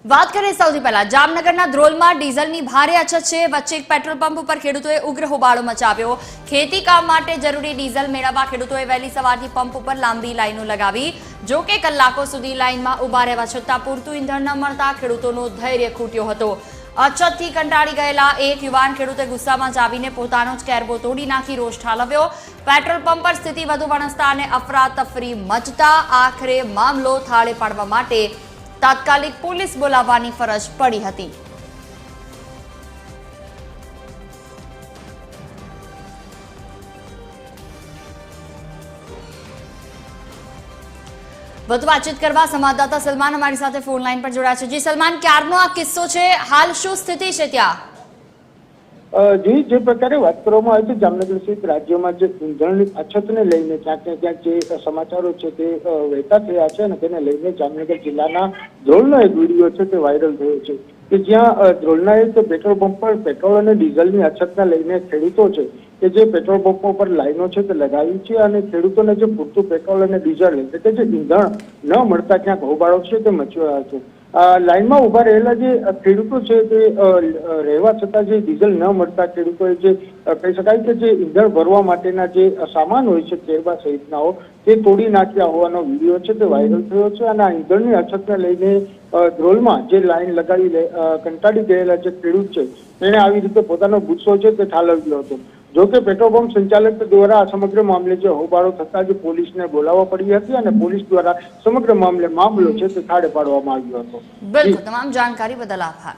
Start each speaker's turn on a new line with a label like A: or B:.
A: વાત કરીએ સૌથી પહેલા જામનગરના ધ્રોલમાં ડીઝલની ભારે અછત છે। વચ્ચે એક પેટ્રોલ પંપ પર ખેડૂતોએ ઉગ્ર હોબાળો મચાવ્યો। ખેતી કામ માટે જરૂરી ડીઝલ મેળવવા ખેડૂતોએ વહેલી સવારથી પંપ ઉપર લાંબી લાઈનો લગાવી। જો કે કલાકો સુધી લાઈનમાં ઊભા રહેવા છતાં પૂરતું ઈંધણ ન મળતા ખેડૂતોનો ધૈર્ય ખૂટ્યો હતો। અછતથી કંટાળી ગયેલા એક યુવાન ખેડૂતે ગુસ્સામાં જાવીને પોતાનો જ કેરબો તોડી નાખી રોષ ઠાલવ્યો। પેટ્રોલ પંપ પર સ્થિતિ વધુ વણસતા અને અફરાતફરી મચતા આખરે મામલો થાળે પાડવા માટે તાત્કાલિક પોલીસ બોલાવવાની ફરજ પડી હતી। વધુ વાતચીત કરવા સંવાદદાતા સલમાન અમારી સાથે ફોન લાઈન પર જોડાયા છે। જી સલમાન, ક્યારનો આ કિસ્સો છે, હાલ શું સ્થિતિ છે ત્યાં?
B: જી, જે પ્રકારે વાત કરવામાં આવે છે જામનગર સહિત રાજ્યમાં જે ઈંધણની અછતને લઈને ક્યાંક ને ક્યાંક જે સમાચારો છે તે વહેતા થયા છે અને તેને લઈને જામનગર જિલ્લાના ધ્રોલનો એક વિડીયો છે તે વાયરલ થયો છે કે જ્યાં ધ્રોલના એક પેટ્રોલ પંપ પર પેટ્રોલ અને ડીઝલની અછતને લઈને ખેડૂતો છે કે જે પેટ્રોલ પંપો પર લાઈનો છે તે લગાવી છે અને ખેડૂતોને જે પૂરતું પેટ્રોલ અને ડીઝલ એટલે કે જે ઈંધણ ન મળતા ક્યાંક હોબાળો છે તે મચ્યો છે। લાઈનમાં ઉભા રહેલા જે ખેડૂતો છે તે રહેવા છતાં જે ડીઝલ ન મળતા ખેડૂતોએ જે કહી શકાય કે જે ઈંધણ ભરવા માટેના જે સામાન હોય છે કેરબા સહિતનાઓ તે તોડી નાખ્યા હોવાનો વિડીયો છે તે વાયરલ થયો છે અને આ ઈંધણની અછતને લઈને ધ્રોલમાં જે લાઈન લગાવી કંટાળી ગયેલા જે ખેડૂત છે તેણે આવી રીતે પોતાનો ગુસ્સો છે તે ઠાલવ્યો હતો। જો કે પેટ્રોલ પંપ સંચાલક દ્વારા આ સમગ્ર મામલે જે હોબાળો થતા જ પોલીસને બોલાવવા પડી હતી અને પોલીસ દ્વારા સમગ્ર મામલો છે તે થાળે પાડવામાં આવ્યો હતો।
A: બિલકુલ, તમામ જાણકારી બદલ આભાર।